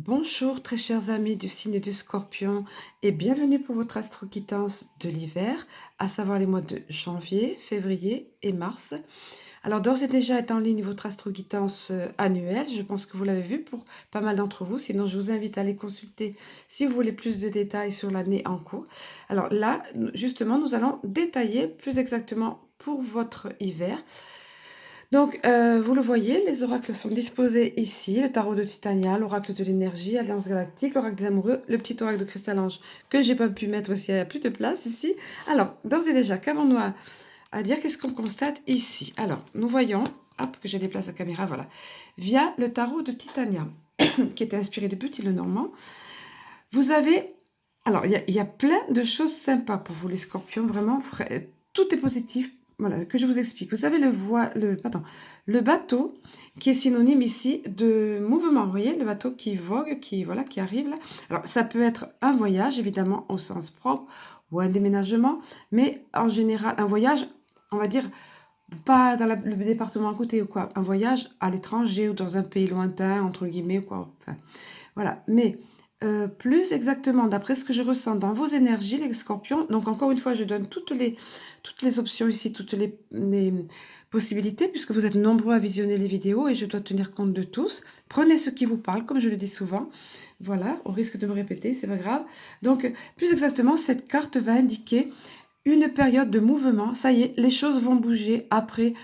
Bonjour très chers amis du signe du Scorpion et bienvenue pour votre astro-quittance de l'hiver, à savoir les mois de janvier, février et mars. Alors d'ores et déjà est en ligne votre astro-quittance annuelle, je pense que vous l'avez vu pour pas mal d'entre vous, sinon je vous invite à aller consulter si vous voulez plus de détails sur l'année en cours. Alors là, justement, nous allons détailler plus exactement pour votre hiver. Donc, vous le voyez, les oracles sont disposés ici. Le tarot de Titania, l'oracle de l'énergie, Alliance Galactique, l'oracle des amoureux, le petit oracle de Cristal Ange que j'ai pas pu mettre aussi, il n'y a plus de place ici. Alors, d'ores et déjà, qu'avons-nous à dire? Qu'est-ce qu'on constate ici? Alors, nous voyons, hop, que je déplace la caméra, voilà, via le tarot de Titania, qui est inspiré de Petit le Normand. Vous avez, alors, il y a plein de choses sympas pour vous, les scorpions, vraiment, tout est positif. Voilà, que je vous explique. Vous avez le bateau qui est synonyme ici de mouvement. Vous voyez, le bateau qui vogue, voilà, qui arrive là. Alors, ça peut être un voyage, évidemment, au sens propre, ou un déménagement, mais en général, un voyage, on va dire, pas dans le département à côté ou quoi, un voyage à l'étranger ou dans un pays lointain, entre guillemets, ou quoi. Enfin, voilà, mais plus exactement, d'après ce que je ressens dans vos énergies, les scorpions, donc encore une fois, je donne toutes les options ici, toutes les possibilités, puisque vous êtes nombreux à visionner les vidéos et je dois tenir compte de tous. Prenez ce qui vous parle, comme je le dis souvent. Voilà, au risque de me répéter, c'est pas grave. Donc, plus exactement, cette carte va indiquer une période de mouvement. Ça y est, les choses vont bouger après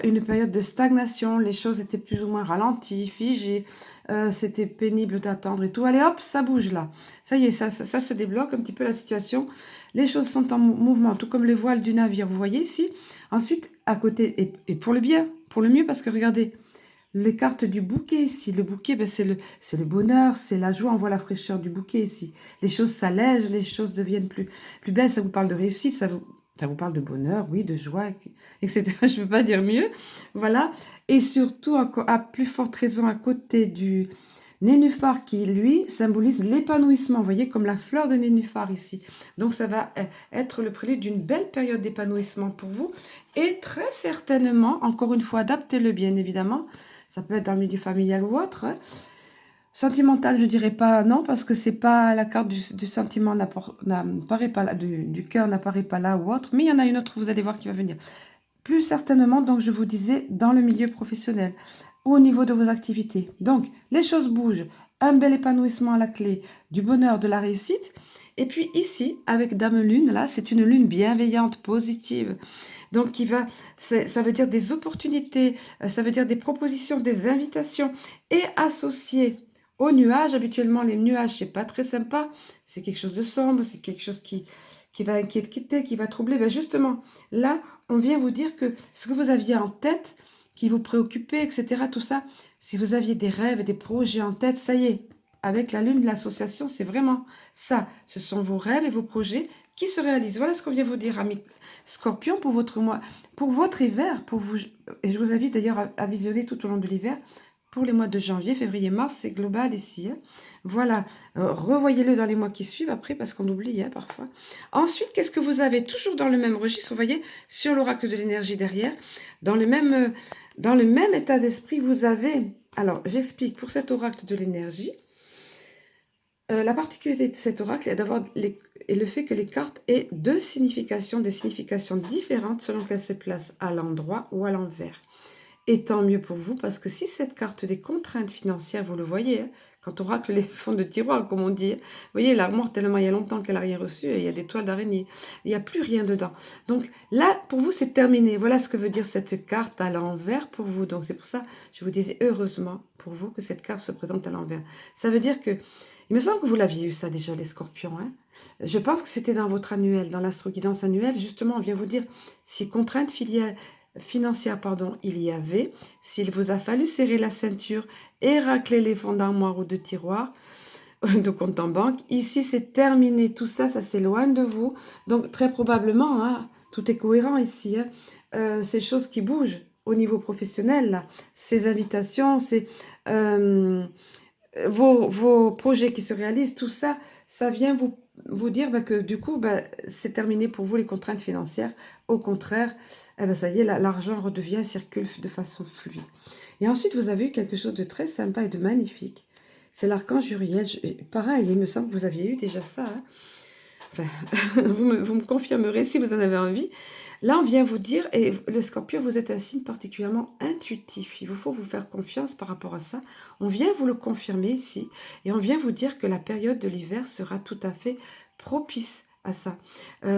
une période de stagnation. Les choses étaient plus ou moins ralenties, figées. C'était pénible d'attendre et tout. Allez hop, ça bouge là. Ça y est, ça se débloque un petit peu la situation. Les choses sont en mouvement, tout comme les voiles du navire. Vous voyez ici. Ensuite, à côté, et pour le bien, pour le mieux, parce que regardez, les cartes du bouquet ici. Le bouquet, ben, c'est le bonheur, c'est la joie. On voit la fraîcheur du bouquet ici. Les choses s'allègent, les choses deviennent plus belles. Ça vous parle de réussite, ça vous parle de bonheur, oui, de joie, etc. Je ne peux pas dire mieux. Voilà. Et surtout, à plus forte raison, à côté du nénuphar qui, lui, symbolise l'épanouissement. Vous voyez, comme la fleur de nénuphar ici. Donc, ça va être le prélude d'une belle période d'épanouissement pour vous. Et très certainement, encore une fois, adaptez-le bien évidemment. Ça peut être dans le milieu familial ou autre. Sentimental, je dirais pas non, parce que c'est pas la carte du sentiment n'apparaît pas là, du cœur n'apparaît pas là ou autre, mais il y en a une autre, vous allez voir, qui va venir. Plus certainement, donc je vous disais, dans le milieu professionnel ou au niveau de vos activités. Donc, les choses bougent, un bel épanouissement à la clé, du bonheur, de la réussite. Et puis ici, avec Dame Lune, là, c'est une lune bienveillante, positive. Donc, ça veut dire des opportunités, ça veut dire des propositions, des invitations, et associées aux nuages. Habituellement, les nuages, c'est pas très sympa, c'est quelque chose de sombre, c'est quelque chose qui va inquiéter, qui va troubler. Ben justement, là, on vient vous dire que ce que vous aviez en tête, qui vous préoccupait, etc., tout ça, si vous aviez des rêves, des projets en tête, ça y est, avec la lune de l'association, c'est vraiment ça. Ce sont vos rêves et vos projets qui se réalisent. Voilà ce qu'on vient vous dire, amis Scorpion, pour votre mois, pour votre hiver, pour vous. Et je vous invite d'ailleurs à visionner tout au long de l'hiver. Pour les mois de janvier, février, mars, c'est global ici. Hein. Voilà, revoyez-le dans les mois qui suivent après, parce qu'on oublie hein, parfois. Ensuite, qu'est-ce que vous avez? Toujours dans le même registre, vous voyez, sur l'oracle de l'énergie derrière, dans le même état d'esprit, vous avez... Alors, j'explique, pour cet oracle de l'énergie, la particularité de cet oracle est d'avoir le fait que les cartes aient deux significations, des significations différentes selon qu'elles se placent à l'endroit ou à l'envers. Et tant mieux pour vous, parce que si cette carte des contraintes financières, vous le voyez, hein, quand on racle les fonds de tiroir, comme on dit, vous voyez, l'armoire, tellement il y a longtemps qu'elle n'a rien reçu, et il y a des toiles d'araignée, il n'y a plus rien dedans. Donc là, pour vous, c'est terminé. Voilà ce que veut dire cette carte à l'envers pour vous. Donc c'est pour ça, je vous disais heureusement pour vous que cette carte se présente à l'envers. Ça veut dire que, il me semble que vous l'aviez eu ça déjà, les scorpions. Hein. Je pense que c'était dans votre annuel, dans l'astro-guidance annuelle. Justement, on vient vous dire si contraintes financières, il y avait, s'il vous a fallu serrer la ceinture et racler les fonds d'armoire ou de tiroir, de compte en banque, ici c'est terminé. Tout ça, ça s'éloigne de vous. Donc très probablement, hein, tout est cohérent ici. Hein, ces choses qui bougent au niveau professionnel, là, ces invitations, vos projets qui se réalisent, tout ça, ça vient vous dire que du coup, c'est terminé pour vous les contraintes financières. Au contraire, ça y est, l'argent redevient, circule de façon fluide. Et ensuite, vous avez eu quelque chose de très sympa et de magnifique. c'est l'archange Uriel. Pareil, il me semble que vous aviez eu déjà ça, hein. Enfin, vous me confirmerez si vous en avez envie. Là, on vient vous dire, et le Scorpion, vous êtes un signe particulièrement intuitif. Il vous faut vous faire confiance par rapport à ça. On vient vous le confirmer ici, et on vient vous dire que la période de l'hiver sera tout à fait propice à ça.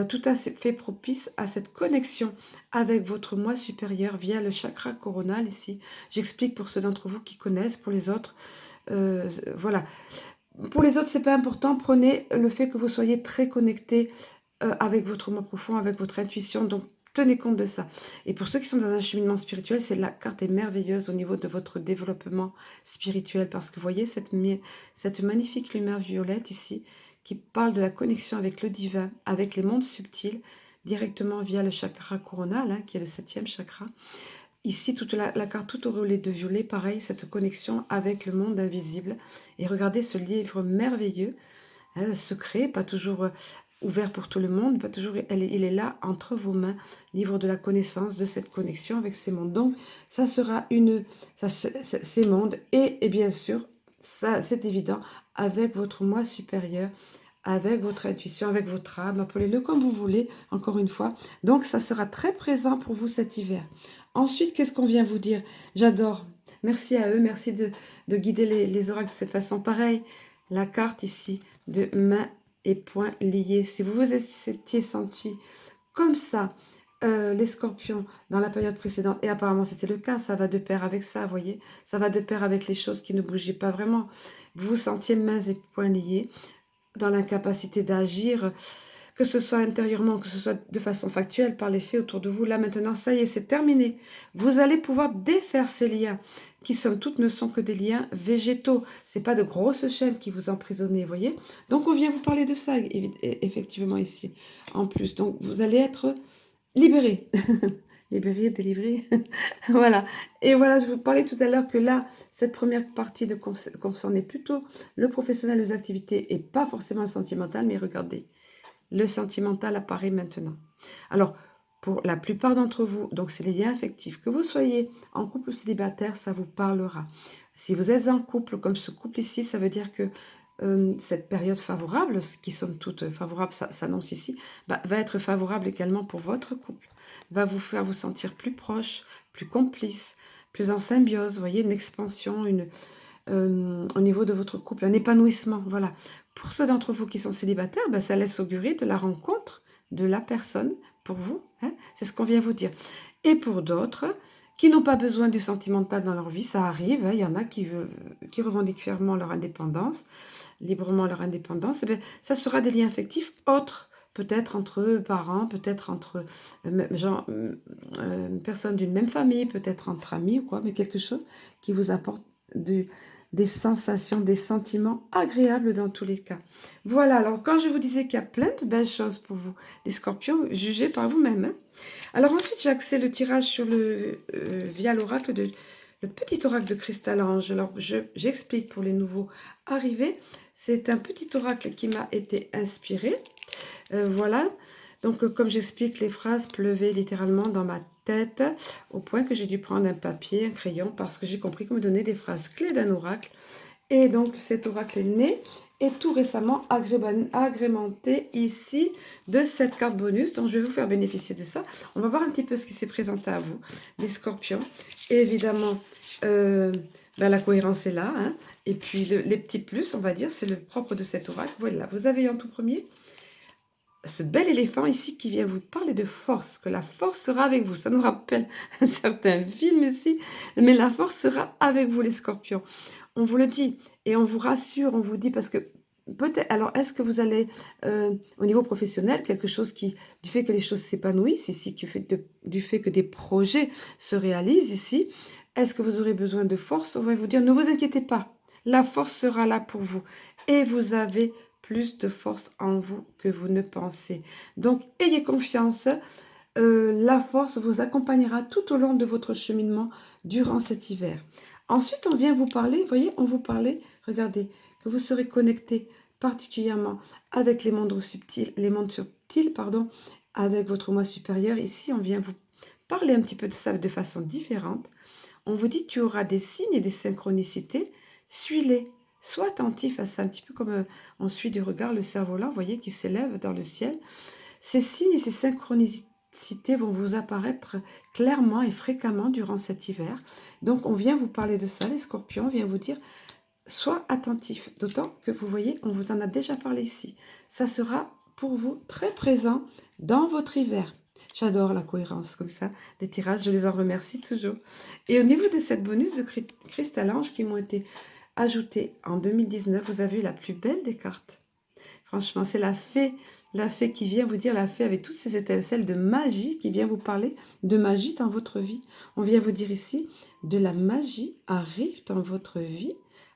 Tout à fait propice à cette connexion avec votre moi supérieur via le chakra coronal ici. J'explique pour ceux d'entre vous qui connaissent, pour les autres, voilà. Pour les autres, c'est pas important. Prenez le fait que vous soyez très connecté avec votre moi profond, avec votre intuition. Donc, tenez compte de ça. Et pour ceux qui sont dans un cheminement spirituel, la carte est merveilleuse au niveau de votre développement spirituel. Parce que vous voyez cette magnifique lumière violette ici, qui parle de la connexion avec le divin, avec les mondes subtils, directement via le chakra coronal, hein, qui est le 7e chakra. Ici, toute la carte tout auréolée de violet, pareil, cette connexion avec le monde invisible. Et regardez ce livre merveilleux, hein, secret, pas toujours ouvert pour tout le monde, pas toujours, il est là entre vos mains, livre de la connaissance, de cette connexion avec ces mondes. Donc, ça sera ces mondes, et bien sûr, ça c'est évident, avec votre moi supérieur, avec votre intuition, avec votre âme, appelez-le comme vous voulez, encore une fois. Donc, ça sera très présent pour vous cet hiver. Ensuite, qu'est-ce qu'on vient vous dire? J'adore. Merci à eux, merci de guider les oracles de cette façon. Pareil, la carte ici de main et poings liés. Si vous vous étiez senti comme ça, les scorpions, dans la période précédente, et apparemment c'était le cas, ça va de pair avec ça, vous voyez, ça va de pair avec les choses qui ne bougeaient pas vraiment. Vous vous sentiez mains et poings liés, dans l'incapacité d'agir, que ce soit intérieurement, que ce soit de façon factuelle, par les faits autour de vous. Là, maintenant, ça y est, c'est terminé. Vous allez pouvoir défaire ces liens, qui, somme toute, ne sont que des liens végétaux. Ce n'est pas de grosses chaînes qui vous emprisonnent, vous voyez. Donc, on vient vous parler de ça, effectivement, ici, en plus. Donc, vous allez être libéré. Libéré, délivré. Voilà. Et voilà, je vous parlais tout à l'heure que là, cette première partie concernait plutôt le professionnel, les activités, et pas forcément le sentimental, mais regardez. Le sentimental apparaît maintenant. Alors, pour la plupart d'entre vous, donc c'est les liens affectifs, que vous soyez en couple ou célibataire, ça vous parlera. Si vous êtes en couple, comme ce couple ici, ça veut dire que cette période favorable, qui sont toutes favorables, ça s'annonce ici, va être favorable également pour votre couple, va vous faire vous sentir plus proche, plus complice, plus en symbiose, vous voyez, une expansion, au niveau de votre couple, un épanouissement, voilà. Pour ceux d'entre vous qui sont célibataires, ça laisse augurer de la rencontre de la personne pour vous, hein, c'est ce qu'on vient vous dire. Et pour d'autres qui n'ont pas besoin du sentimental dans leur vie, ça arrive, hein, il y en a qui revendiquent fièrement leur indépendance, librement leur indépendance, ça sera des liens affectifs autres, peut-être entre parents, peut-être entre personnes d'une même famille, peut-être entre amis ou quoi, mais quelque chose qui vous apporte des sensations, des sentiments agréables dans tous les cas. Voilà, alors quand je vous disais qu'il y a plein de belles choses pour vous, les scorpions, jugez par vous-même. Hein. Alors ensuite, j'ai axé le tirage sur via l'oracle le petit oracle de cristal ange. Alors j'explique pour les nouveaux arrivés. C'est un petit oracle qui m'a été inspiré. Voilà. Donc, comme j'explique, les phrases pleuvaient littéralement dans ma tête, au point que j'ai dû prendre un papier, un crayon, parce que j'ai compris qu'on me donnait des phrases clés d'un oracle. Et donc, cet oracle est né et tout récemment agrémenté ici de cette carte bonus. Donc, je vais vous faire bénéficier de ça. On va voir un petit peu ce qui s'est présenté à vous, les scorpions. Et évidemment, la cohérence est là. Hein. Et puis, les petits plus, on va dire, c'est le propre de cet oracle. Voilà, vous avez en tout premier ce bel éléphant ici qui vient vous parler de force, que la force sera avec vous. Ça nous rappelle un certain film ici, mais la force sera avec vous les scorpions. On vous le dit et on vous rassure, on vous dit parce que peut-être, alors est-ce que vous allez au niveau professionnel, quelque chose du fait que les choses s'épanouissent ici, du fait que des projets se réalisent ici, est-ce que vous aurez besoin de force? On va vous dire, ne vous inquiétez pas, la force sera là pour vous et vous avez plus de force en vous que vous ne pensez. Donc, ayez confiance. La force vous accompagnera tout au long de votre cheminement durant cet hiver. Ensuite, on vient vous parler, vous voyez, on vous parlait, regardez, que vous serez connecté particulièrement avec les mondes subtils, avec votre moi supérieur. Ici, on vient vous parler un petit peu de ça de façon différente. On vous dit, tu auras des signes et des synchronicités, suis-les. Sois attentif à ça, un petit peu comme on suit du regard le cerf-volant, vous voyez, qui s'élève dans le ciel. Ces signes et ces synchronicités vont vous apparaître clairement et fréquemment durant cet hiver. Donc, on vient vous parler de ça, les scorpions, on vient vous dire, sois attentif. D'autant que vous voyez, on vous en a déjà parlé ici. Ça sera pour vous très présent dans votre hiver. J'adore la cohérence comme ça, des tirages, je les en remercie toujours. Et au niveau de cette bonus de cristal-ange qui m'ont été ajoutés en 2019, vous avez eu la plus belle des cartes. Franchement, c'est la fée qui vient vous dire, la fée avec toutes ces étincelles de magie, qui vient vous parler de magie dans votre vie. On vient vous dire ici, de la magie arrive dans votre vie.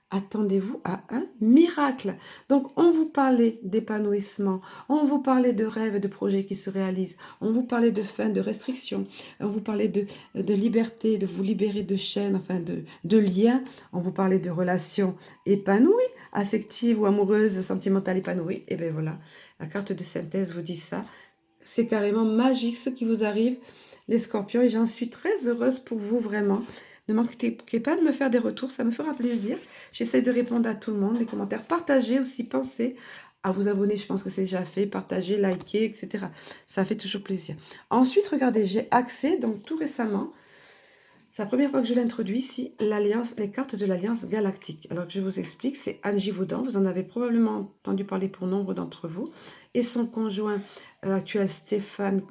Attendez-vous à un miracle. Donc, on vous parlait d'épanouissement, on vous parlait de rêves, de projets qui se réalisent, on vous parlait de fin, de restrictions, on vous parlait de liberté, de vous libérer de chaînes, enfin de liens, on vous parlait de relations épanouies, affectives ou amoureuses, sentimentales épanouies. Et bien voilà, la carte de synthèse vous dit ça. C'est carrément magique ce qui vous arrive, les scorpions, et j'en suis très heureuse pour vous, vraiment. Ne manquez pas de me faire des retours, ça me fera plaisir. J'essaie de répondre à tout le monde, les commentaires. Partagez aussi, pensez à vous abonner, je pense que c'est déjà fait. Partagez, likez, etc. Ça fait toujours plaisir. Ensuite, regardez, j'ai accès, donc tout récemment, c'est la première fois que je l'introduis ici, les cartes de l'Alliance Galactique. Alors que je vous explique, c'est Angie Vaudan, vous en avez probablement entendu parler pour nombre d'entre vous, et son conjoint actuel Stéphane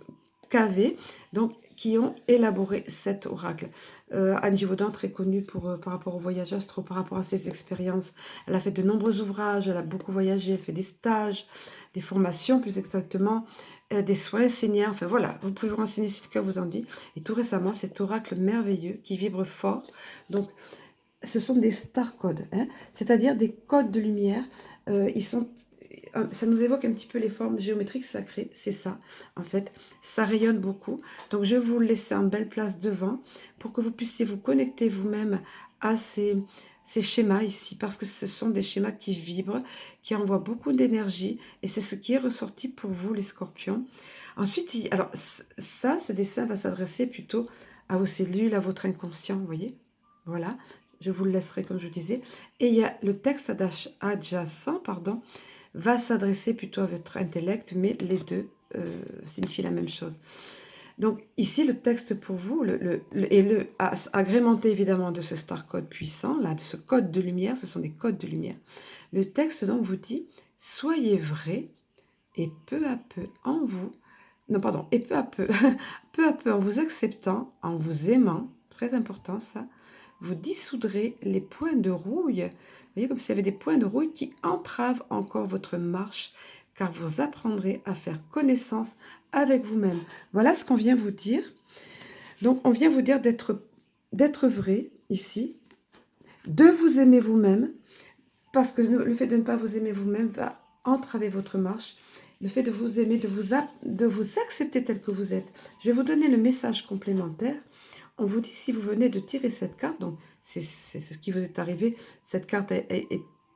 Cavé, donc qui ont élaboré cet oracle. Angie Vaudan, très connue par rapport au voyage astro, par rapport à ses expériences. Elle a fait de nombreux ouvrages, elle a beaucoup voyagé, elle fait des stages, des formations plus exactement, des soins seigneurs. Enfin voilà, vous pouvez vous renseigner si le cas vous en dit. Et tout récemment, cet oracle merveilleux qui vibre fort. Donc, ce sont des star codes, hein, c'est-à-dire des codes de lumière. Ça nous évoque un petit peu les formes géométriques sacrées, c'est ça, en fait. Ça rayonne beaucoup. Donc, je vais vous le laisser en belle place devant pour que vous puissiez vous connecter vous-même à ces schémas ici, parce que ce sont des schémas qui vibrent, qui envoient beaucoup d'énergie, et c'est ce qui est ressorti pour vous, les scorpions. Ensuite, alors ça, ce dessin va s'adresser plutôt à vos cellules, à votre inconscient, vous voyez. Voilà, je vous le laisserai comme je disais. Et il y a le texte adjacent, pardon, va s'adresser plutôt à votre intellect, mais les deux signifient la même chose. Donc ici, le texte pour vous est agrémenté évidemment de ce star code puissant, là, de ce code de lumière, ce sont des codes de lumière. Le texte donc vous dit, soyez vrai et peu à peu en vous, non pardon, et peu à peu, peu à peu en vous acceptant, en vous aimant, très important ça, vous dissoudrez les points de rouille. Vous voyez comme s'il y avait des points de rouille qui entravent encore votre marche, car vous apprendrez à faire connaissance avec vous-même. Voilà ce qu'on vient vous dire. Donc, on vient vous dire d'être vrai ici, de vous aimer vous-même, parce que le fait de ne pas vous aimer vous-même va entraver votre marche. Le fait de vous aimer, de vous accepter tel que vous êtes. Je vais vous donner le message complémentaire. On vous dit, si vous venez de tirer cette carte, donc c'est ce qui vous est arrivé, cette carte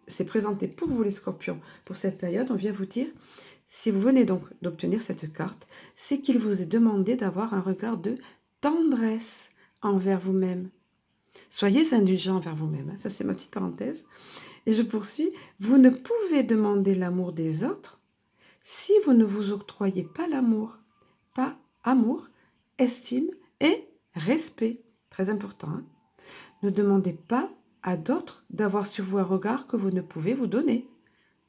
s'est présentée pour vous les scorpions pour cette période, on vient vous dire, si vous venez donc d'obtenir cette carte, c'est qu'il vous est demandé d'avoir un regard de tendresse envers vous-même. Soyez indulgent envers vous-même, hein. Ça c'est ma petite parenthèse. Et je poursuis, vous ne pouvez demander l'amour des autres si vous ne vous octroyez pas l'amour, pas amour, estime et respect. Très important. Hein. Ne demandez pas à d'autres d'avoir sur vous un regard que vous ne pouvez vous donner.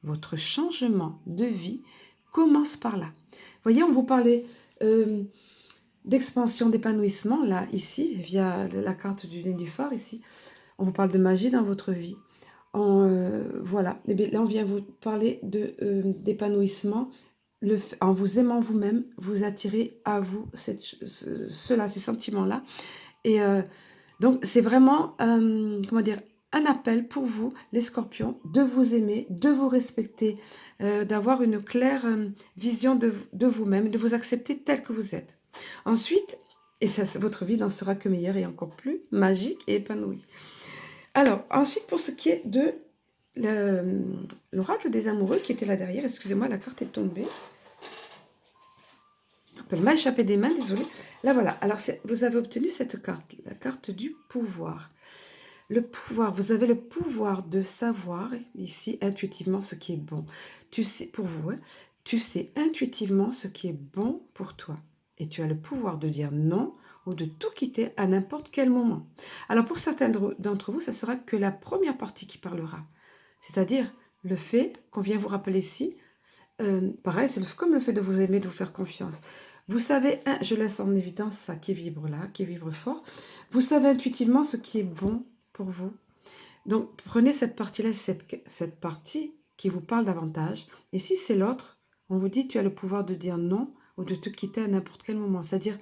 Votre changement de vie commence par là. Voyez, on vous parlait d'expansion, d'épanouissement, là, ici, via la carte du nénuphar, ici. On vous parle de magie dans votre vie. Voilà, et bien, là, on vient vous parler d'épanouissement. En vous aimant vous-même, vous attirez à vous ces sentiments-là. Et donc, c'est vraiment, comment dire, un appel pour vous, les scorpions, de vous aimer, de vous respecter, d'avoir une claire vision de vous-même, de vous accepter tel que vous êtes. Ensuite, et ça, votre vie n'en sera que meilleure et encore plus magique et épanouie. Alors, ensuite, pour ce qui est de l'oracle des amoureux qui était là derrière, excusez-moi, la carte est tombée. Elle m'a échappé des mains, désolée. Là, voilà. Alors, vous avez obtenu cette carte, la carte du pouvoir. Le pouvoir, vous avez le pouvoir de savoir ici intuitivement ce qui est bon. Tu sais, pour vous, hein, tu sais intuitivement ce qui est bon pour toi. Et tu as le pouvoir de dire non ou de tout quitter à n'importe quel moment. Alors pour certains d'entre vous, ça sera que la première partie qui parlera. C'est-à-dire le fait qu'on vient vous rappeler ici, pareil, c'est comme le fait de vous aimer, de vous faire confiance. Vous savez, je laisse en évidence ça qui vibre là, qui vibre fort. Vous savez intuitivement ce qui est bon pour vous. Donc, prenez cette partie-là, cette partie qui vous parle davantage. Et si c'est l'autre, on vous dit, tu as le pouvoir de dire non ou de te quitter à n'importe quel moment. C'est-à-dire,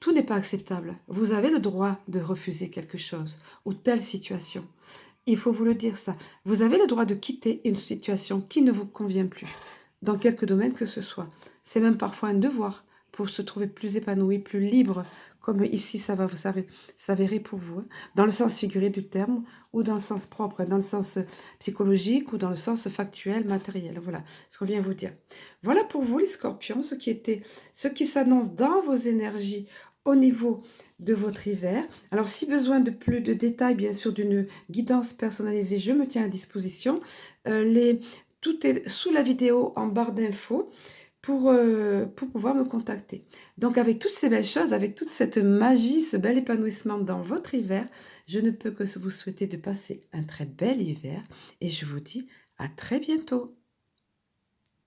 tout n'est pas acceptable. Vous avez le droit de refuser quelque chose ou telle situation. Il faut vous le dire ça. Vous avez le droit de quitter une situation qui ne vous convient plus, dans quelque domaine que ce soit. C'est même parfois un devoir pour se trouver plus épanoui, plus libre, comme ici ça va vous s'avérer pour vous, hein, dans le sens figuré du terme ou dans le sens propre, hein, dans le sens psychologique ou dans le sens factuel, matériel. Voilà ce qu'on vient vous dire. Voilà pour vous les scorpions, ce qui s'annonce dans vos énergies au niveau de votre hiver. Alors, si besoin de plus de détails, bien sûr, d'une guidance personnalisée, je me tiens à disposition. Tout est sous la vidéo en barre d'infos pour pouvoir me contacter. Donc, avec toutes ces belles choses, avec toute cette magie, ce bel épanouissement dans votre hiver, je ne peux que vous souhaiter de passer un très bel hiver et je vous dis à très bientôt.